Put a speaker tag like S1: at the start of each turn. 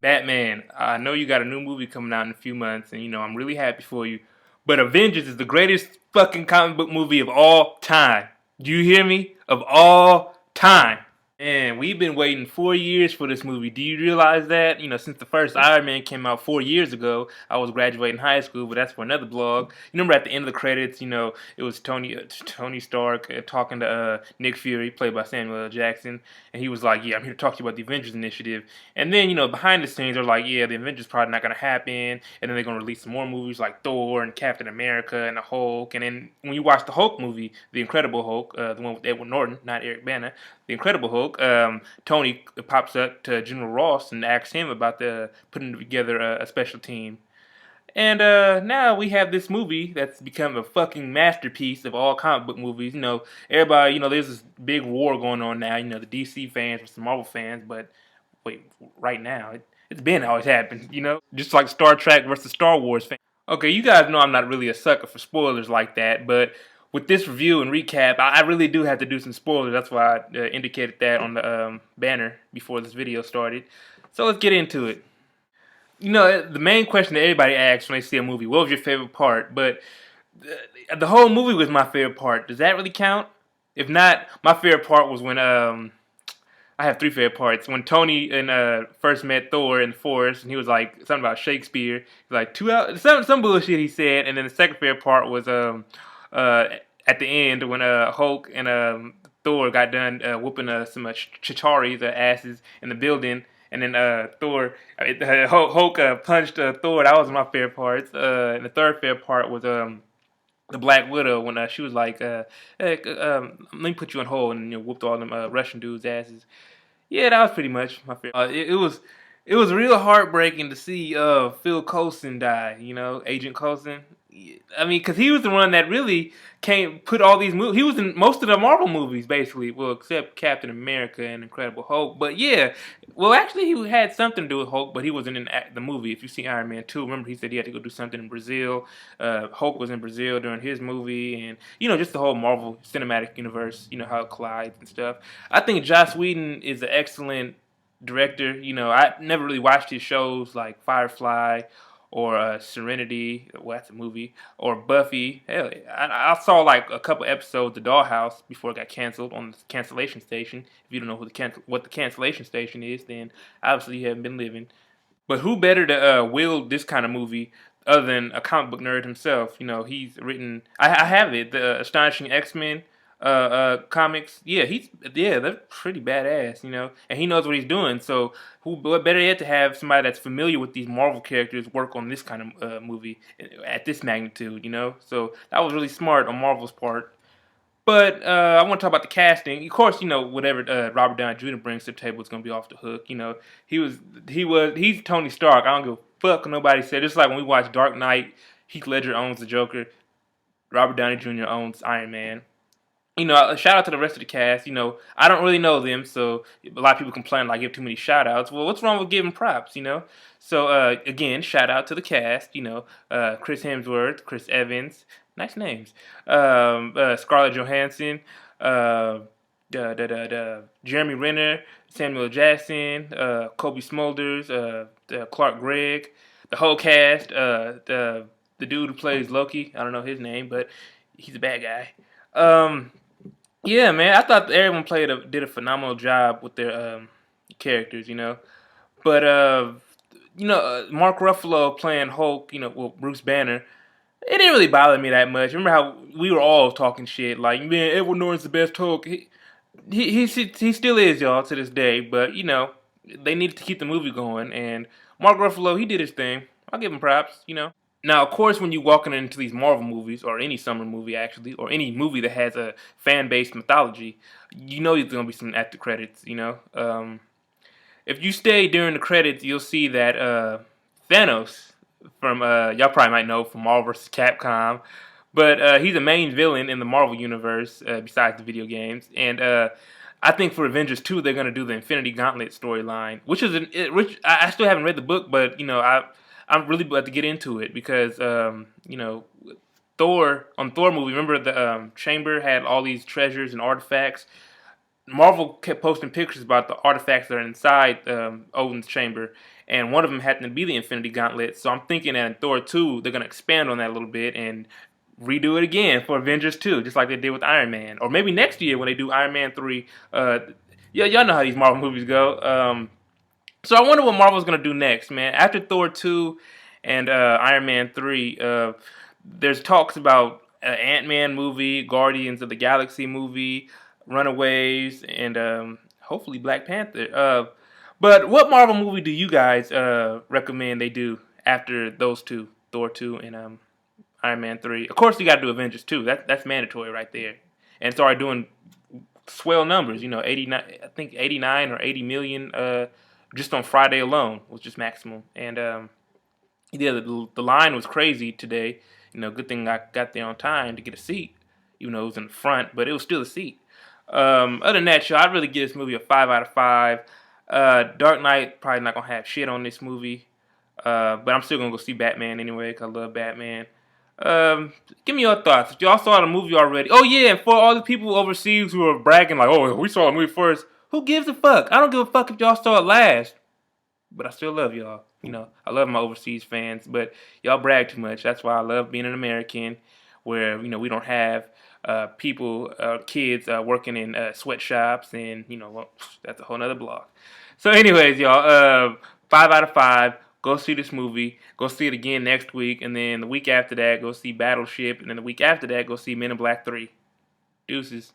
S1: Batman, I know you got a new movie coming out in a few months, and I'm really happy for you. But Avengers is the greatest fucking comic book movie of all time. Do you hear me? Of all time. And we've been waiting 4 years for this movie. Do you realize that? Since the first Iron Man came out 4 years ago, I was graduating high school, but that's for another blog. You remember at the end of the credits, it was Tony Stark talking to Nick Fury, played by Samuel L. Jackson, and he was like, "Yeah, I'm here to talk to you about the Avengers Initiative." And then, behind the scenes, they're like, "Yeah, the Avengers probably not gonna happen," and then they're gonna release some more movies like Thor and Captain America and the Hulk. And then when you watch the Hulk movie, The Incredible Hulk, the one with Edward Norton, not Eric Bana, The Incredible Hulk, Tony pops up to General Ross and asks him about the putting together a special team. And now we have this movie that's become a fucking masterpiece of all comic book movies. Everybody, there's this big war going on now. The DC fans versus the Marvel fans. But wait, right now, it's been how it's happened. Just like Star Trek versus Star Wars fans. Okay, you guys know I'm not really a sucker for spoilers like that, but with this review and recap, I really do have to do some spoilers. That's why I indicated that on the banner before this video started. So let's get into it. The main question that everybody asks when they see a movie, what was your favorite part? But the whole movie was my favorite part. Does that really count? If not, my favorite part was when I have three favorite parts. When Tony and first met Thor in the forest, and he was like something about Shakespeare, like 2 hours, some bullshit he said. And then the second favorite part was at the end when Hulk and Thor got done whooping some Chitauri's asses in the building. And then Hulk punched Thor. That was my favorite parts. And the third favorite part was the Black Widow when she was like, hey, let me put you on hold, and whooped all them Russian dudes' asses. Yeah, that was pretty much my favorite. It was real heartbreaking to see Phil Coulson die. Agent Coulson. I mean, because he was the one that really came put all these movies. He was in most of the Marvel movies, basically. Well, except Captain America and Incredible Hulk. But yeah, well, actually, he had something to do with Hulk, but he wasn't in the movie. If you see Iron Man 2, remember he said he had to go do something in Brazil. Hulk was in Brazil during his movie, and just the whole Marvel cinematic universe. How it collides and stuff. I think Joss Whedon is an excellent director. I never really watched his shows like Firefly or Serenity. Well, that's a movie. Or Buffy. Hell, I saw like a couple episodes of Dollhouse before it got canceled on the cancellation station. If you don't know what the cancellation station is, then obviously you haven't been living. But who better to wield this kind of movie other than a comic book nerd himself? He's written. I have it. The Astonishing X-Men comics. Yeah, they're pretty badass. And he knows what he's doing. So what better yet to have somebody that's familiar with these Marvel characters work on this kind of movie at this magnitude. So that was really smart on Marvel's part. But I want to talk about the casting. Of course, whatever Robert Downey Jr. brings to the table is going to be off the hook. He's Tony Stark. I don't give a fuck what nobody said. It's like when we watch Dark Knight, Heath Ledger owns the Joker, Robert Downey Jr. owns Iron Man. A shout out to the rest of the cast. I don't really know them, so a lot of people complain like I give too many shout outs. Well, what's wrong with giving props? So again, shout out to the cast. Chris Hemsworth, Chris Evans, nice names. Scarlett Johansson, Jeremy Renner, Samuel Jackson, Kobe Smulders, Clark Gregg, the whole cast. The dude who plays Loki, I don't know his name, but he's a bad guy. Yeah, man, I thought everyone did a phenomenal job with their characters. But Mark Ruffalo playing Hulk, Bruce Banner, it didn't really bother me that much. Remember how we were all talking shit like, man, Edward Norton's the best Hulk. He still is, y'all, to this day. But they needed to keep the movie going, and Mark Ruffalo, he did his thing. I'll give him props. Now, of course, when you're walking into these Marvel movies, or any summer movie actually, or any movie that has a fan-based mythology, there's gonna be some after credits. If you stay during the credits, you'll see that Thanos from y'all probably might know from Marvel vs. Capcom, but he's a main villain in the Marvel universe besides the video games, and I think for Avengers 2 they're gonna do the Infinity Gauntlet storyline, which I still haven't read the book, but I'm really glad to get into it because Thor movie. Remember the chamber had all these treasures and artifacts. Marvel kept posting pictures about the artifacts that are inside Odin's chamber, and one of them happened to be the Infinity Gauntlet. So I'm thinking that in Thor 2, they're going to expand on that a little bit and redo it again for Avengers 2, just like they did with Iron Man. Or maybe next year when they do Iron Man 3. Yeah, y'all know how these Marvel movies go. So I wonder what Marvel's going to do next, man. After Thor 2 and Iron Man 3, there's talks about an Ant-Man movie, Guardians of the Galaxy movie, Runaways, and hopefully Black Panther. But what Marvel movie do you guys recommend they do after those two, Thor 2 and Iron Man 3? Of course, you got to do Avengers 2. That's mandatory right there. And started doing swell numbers. 89. I think 89 or 80 million just on Friday alone was just maximum. And yeah, the line was crazy today. Good thing I got there on time to get a seat, even though it was in the front, but it was still a seat. Other than that, I'd really give this movie a 5 out of 5. Dark Knight probably not gonna have shit on this movie, but I'm still gonna go see Batman anyway because I love Batman. Give me your thoughts. If y'all saw the movie already, oh yeah, and for all the people overseas who are bragging like, oh, we saw the movie first, who gives a fuck? I don't give a fuck if y'all saw it last, but I still love y'all. I love my overseas fans, but y'all brag too much. That's why I love being an American, where we don't have people, kids working in sweatshops, and well, that's a whole nother blog. So, anyways, y'all, 5 out of 5. Go see this movie. Go see it again next week, and then the week after that, go see Battleship, and then the week after that, go see Men in Black 3. Deuces.